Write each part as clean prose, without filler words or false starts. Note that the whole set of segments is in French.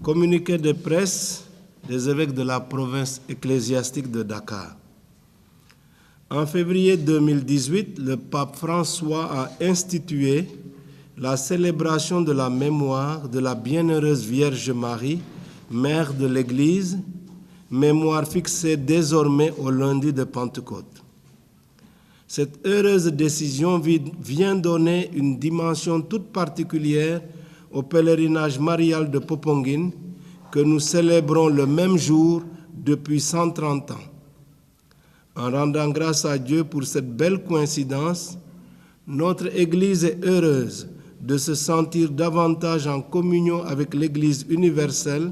Communiqué de presse des évêques de la province ecclésiastique de Dakar. En février 2018, le pape François a institué la célébration de la mémoire de la bienheureuse Vierge Marie, mère de l'Église, mémoire fixée désormais au lundi de Pentecôte. Cette heureuse décision vient donner une dimension toute particulière au pèlerinage marial de Popenguine que nous célébrons le même jour depuis 130 ans. En rendant grâce à Dieu pour cette belle coïncidence, notre Église est heureuse de se sentir davantage en communion avec l'Église universelle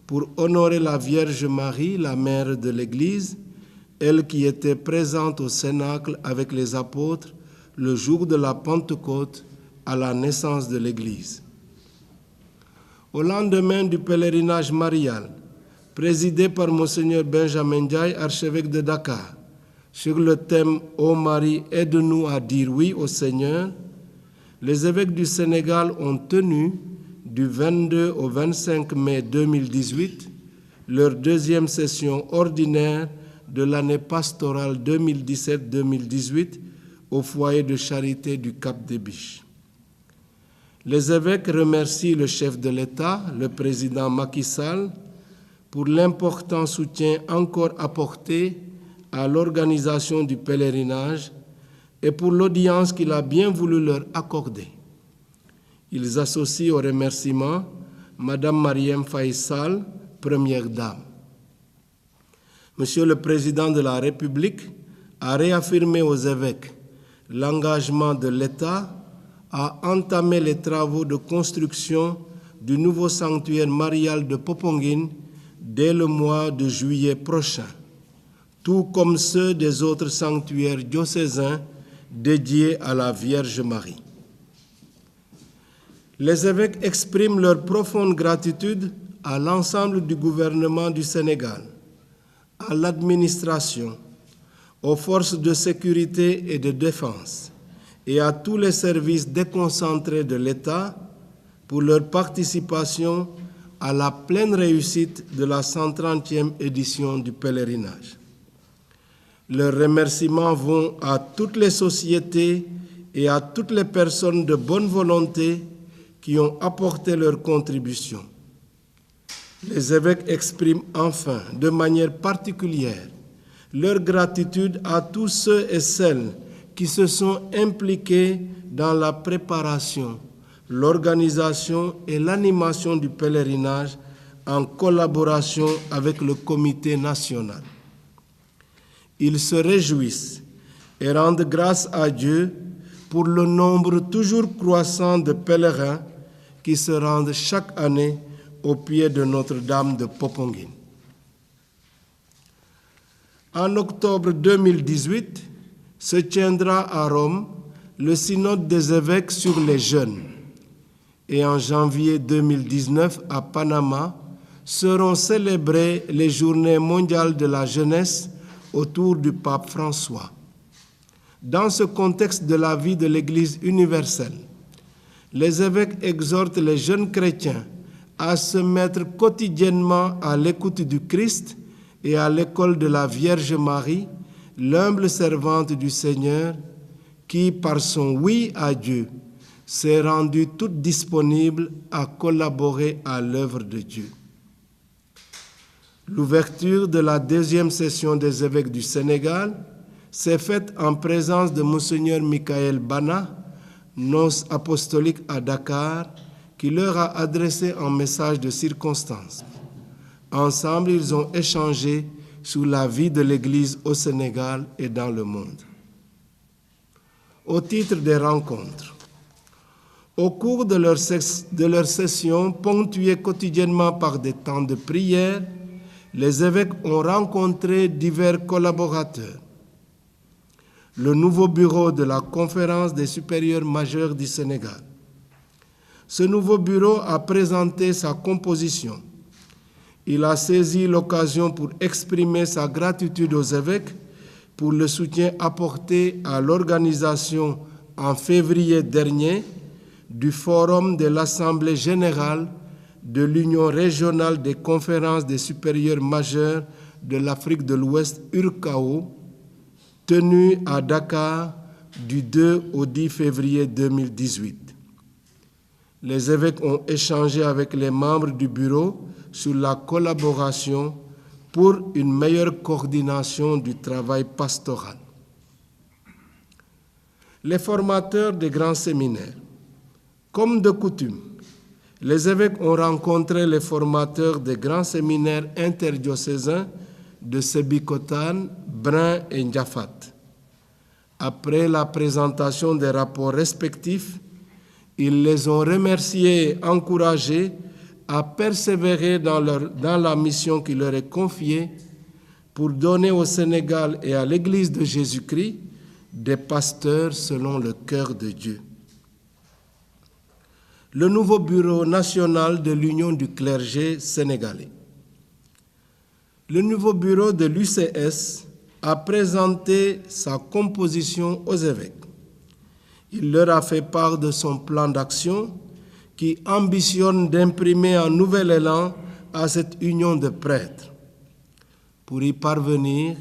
pour honorer la Vierge Marie, la mère de l'Église, elle qui était présente au Cénacle avec les apôtres le jour de la Pentecôte à la naissance de l'Église. Au lendemain du pèlerinage marial, présidé par Monseigneur Benjamin Ndiaye, archevêque de Dakar, sur le thème « Ô Marie, aide-nous à dire oui au Seigneur », les évêques du Sénégal ont tenu, du 22 au 25 mai 2018, leur deuxième session ordinaire de l'année pastorale 2017-2018 au foyer de charité du Cap des Biches. Les évêques remercient le chef de l'État, le président Macky Sall, pour l'important soutien encore apporté à l'organisation du pèlerinage et pour l'audience qu'il a bien voulu leur accorder. Ils associent au remerciement Madame Marième Faye Sall, Première Dame. Monsieur le Président de la République a réaffirmé aux évêques l'engagement de l'État à entamer les travaux de construction du nouveau sanctuaire marial de Popenguine dès le mois de juillet prochain, tout comme ceux des autres sanctuaires diocésains dédiés à la Vierge Marie. Les évêques expriment leur profonde gratitude à l'ensemble du gouvernement du Sénégal, à l'administration, aux forces de sécurité et de défense et à tous les services déconcentrés de l'État pour leur participation à la pleine réussite de la 130e édition du pèlerinage. Leurs remerciements vont à toutes les sociétés et à toutes les personnes de bonne volonté qui ont apporté leur contribution. Les évêques expriment enfin, de manière particulière, leur gratitude à tous ceux et celles qui se sont impliqués dans la préparation, l'organisation et l'animation du pèlerinage en collaboration avec le comité national. Ils se réjouissent et rendent grâce à Dieu pour le nombre toujours croissant de pèlerins qui se rendent chaque année au pied de Notre-Dame de Popenguine. En octobre 2018, se tiendra à Rome le synode des évêques sur les jeunes. Et en janvier 2019, à Panama, seront célébrées les Journées mondiales de la jeunesse autour du pape François. Dans ce contexte de la vie de l'Église universelle, les évêques exhortent les jeunes chrétiens à se mettre quotidiennement à l'écoute du Christ et à l'école de la Vierge Marie, l'humble servante du Seigneur, qui, par son oui à Dieu, s'est rendue toute disponible à collaborer à l'œuvre de Dieu. L'ouverture de la deuxième session des évêques du Sénégal s'est faite en présence de Monseigneur Michael Bana, nonce apostolique à Dakar, qui leur a adressé un message de circonstance. Ensemble, ils ont échangé sur la vie de l'Église au Sénégal et dans le monde. Au titre des rencontres, au cours de leur session, ponctuée quotidiennement par des temps de prière, les évêques ont rencontré divers collaborateurs. Le nouveau bureau de la Conférence des supérieurs majeurs du Sénégal. Ce nouveau bureau a présenté sa composition. Il a saisi l'occasion pour exprimer sa gratitude aux évêques pour le soutien apporté à l'organisation en février dernier du Forum de l'Assemblée générale de l'Union régionale des conférences des supérieurs majeurs de l'Afrique de l'Ouest, URCAO, tenue à Dakar du 2 au 10 février 2018. Les évêques ont échangé avec les membres du bureau sur la collaboration pour une meilleure coordination du travail pastoral. Les formateurs des grands séminaires. Comme de coutume, les évêques ont rencontré les formateurs des grands séminaires interdiocésains de Sébikotane, Brin et Ndiafat. Après la présentation des rapports respectifs, ils les ont remerciés et encouragés à persévérer dans la mission qui leur est confiée pour donner au Sénégal et à l'Église de Jésus-Christ des pasteurs selon le cœur de Dieu. Le nouveau bureau national de l'Union du clergé sénégalais. Le nouveau bureau de l'UCS a présenté sa composition aux évêques. Il leur a fait part de son plan d'action qui ambitionne d'imprimer un nouvel élan à cette union de prêtres. Pour y parvenir,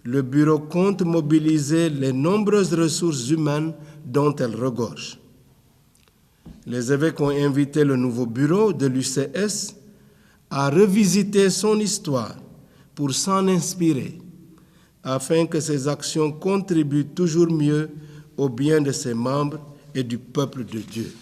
le bureau compte mobiliser les nombreuses ressources humaines dont elle regorge. Les évêques ont invité le nouveau bureau de l'UCS à revisiter son histoire pour s'en inspirer, afin que ses actions contribuent toujours mieux au bien de ses membres et du peuple de Dieu.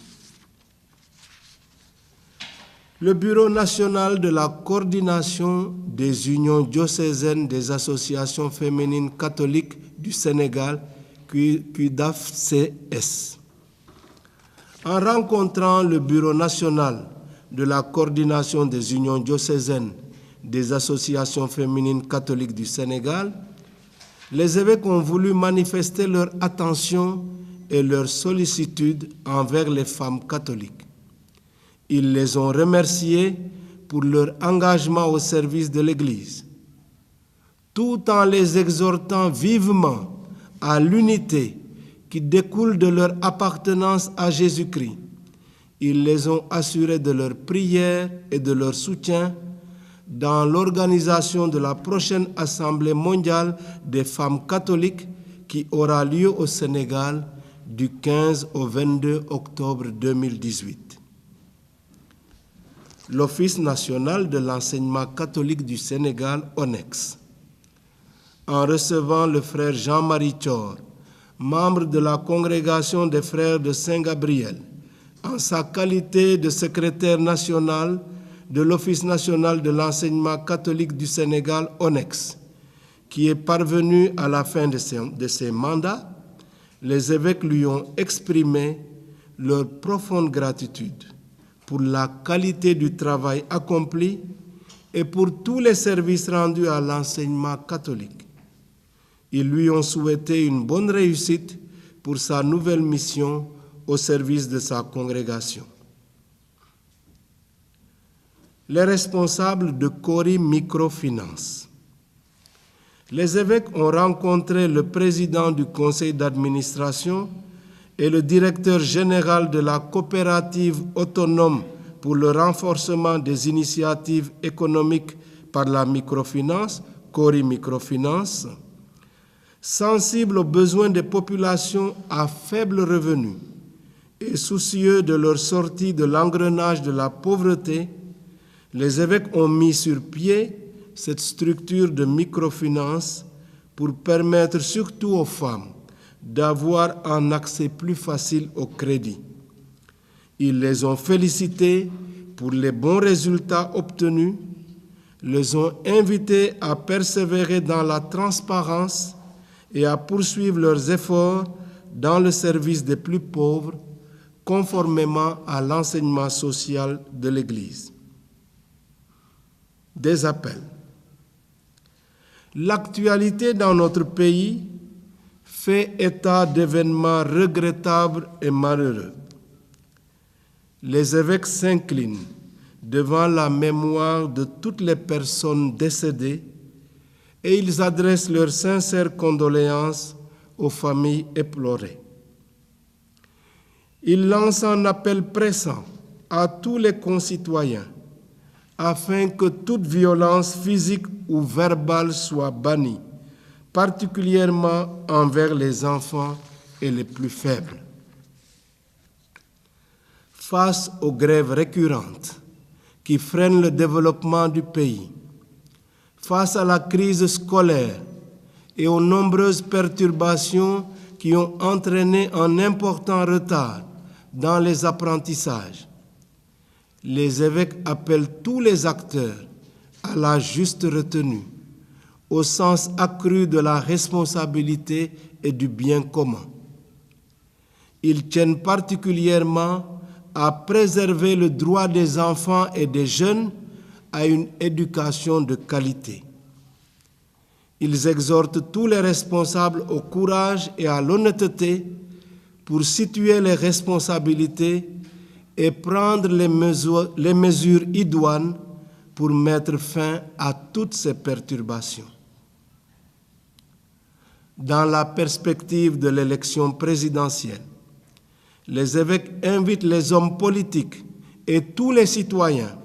Le Bureau national de la coordination des unions diocésaines des associations féminines catholiques du Sénégal, CUDAF-CS. En rencontrant le Bureau national de la coordination des unions diocésaines des associations féminines catholiques du Sénégal, les évêques ont voulu manifester leur attention et leur sollicitude envers les femmes catholiques. Ils les ont remerciées pour leur engagement au service de l'Église, tout en les exhortant vivement à l'unité qui découle de leur appartenance à Jésus-Christ. Ils les ont assurés de leur prière et de leur soutien dans l'organisation de la prochaine Assemblée mondiale des femmes catholiques qui aura lieu au Sénégal du 15 au 22 octobre 2018. L'Office national de l'enseignement catholique du Sénégal, ONEX, en recevant le frère Jean-Marie Thior, membre de la congrégation des frères de Saint-Gabriel, en sa qualité de secrétaire national de l'Office national de l'enseignement catholique du Sénégal, ONEX, qui est parvenu à la fin de ses mandats, les évêques lui ont exprimé leur profonde gratitude pour la qualité du travail accompli et pour tous les services rendus à l'enseignement catholique. Ils lui ont souhaité une bonne réussite pour sa nouvelle mission au service de sa congrégation. Les responsables de Cori Microfinance. Les évêques ont rencontré le président du conseil d'administration et le directeur général de la coopérative autonome pour le renforcement des initiatives économiques par la microfinance, Cori Microfinance, sensibles aux besoins des populations à faible revenu et soucieux de leur sortie de l'engrenage de la pauvreté. Les évêques ont mis sur pied cette structure de microfinance pour permettre surtout aux femmes d'avoir un accès plus facile au crédit. Ils les ont félicités pour les bons résultats obtenus, les ont invités à persévérer dans la transparence et à poursuivre leurs efforts dans le service des plus pauvres, conformément à l'enseignement social de l'Église. Des appels. L'actualité dans notre pays fait état d'événements regrettables et malheureux. Les évêques s'inclinent devant la mémoire de toutes les personnes décédées et ils adressent leurs sincères condoléances aux familles éplorées. Ils lancent un appel pressant à tous les concitoyens afin que toute violence physique ou verbale soit bannie, particulièrement envers les enfants et les plus faibles. Face aux grèves récurrentes qui freinent le développement du pays, face à la crise scolaire et aux nombreuses perturbations qui ont entraîné un important retard dans les apprentissages, les évêques appellent tous les acteurs à la juste retenue, au sens accru de la responsabilité et du bien commun. Ils tiennent particulièrement à préserver le droit des enfants et des jeunes à une éducation de qualité. Ils exhortent tous les responsables au courage et à l'honnêteté pour situer les responsabilités et prendre les mesures idoines pour mettre fin à toutes ces perturbations. Dans la perspective de l'élection présidentielle, les évêques invitent les hommes politiques et tous les citoyens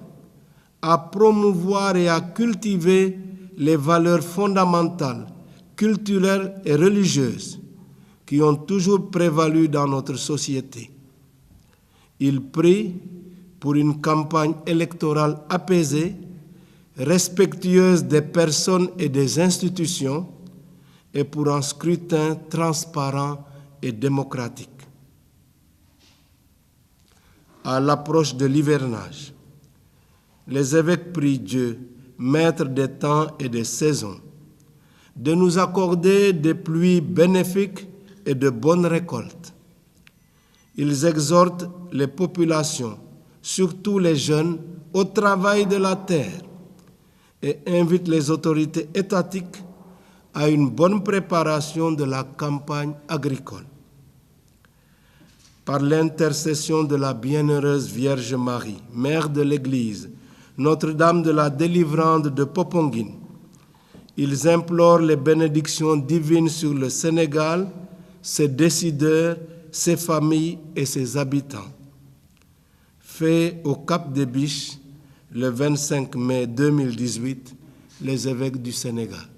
à promouvoir et à cultiver les valeurs fondamentales, culturelles et religieuses qui ont toujours prévalu dans notre société. Ils prient pour une campagne électorale apaisée, respectueuse des personnes et des institutions, et pour un scrutin transparent et démocratique. À l'approche de l'hivernage, les évêques prient Dieu, maître des temps et des saisons, de nous accorder des pluies bénéfiques et de bonnes récoltes. Ils exhortent les populations, surtout les jeunes, au travail de la terre et invitent les autorités étatiques à une bonne préparation de la campagne agricole. Par l'intercession de la bienheureuse Vierge Marie, Mère de l'Église, Notre-Dame de la Délivrance de Popenguine, ils implorent les bénédictions divines sur le Sénégal, ses décideurs, ses familles et ses habitants. Fait au Cap des Biches, le 25 mai 2018, les évêques du Sénégal.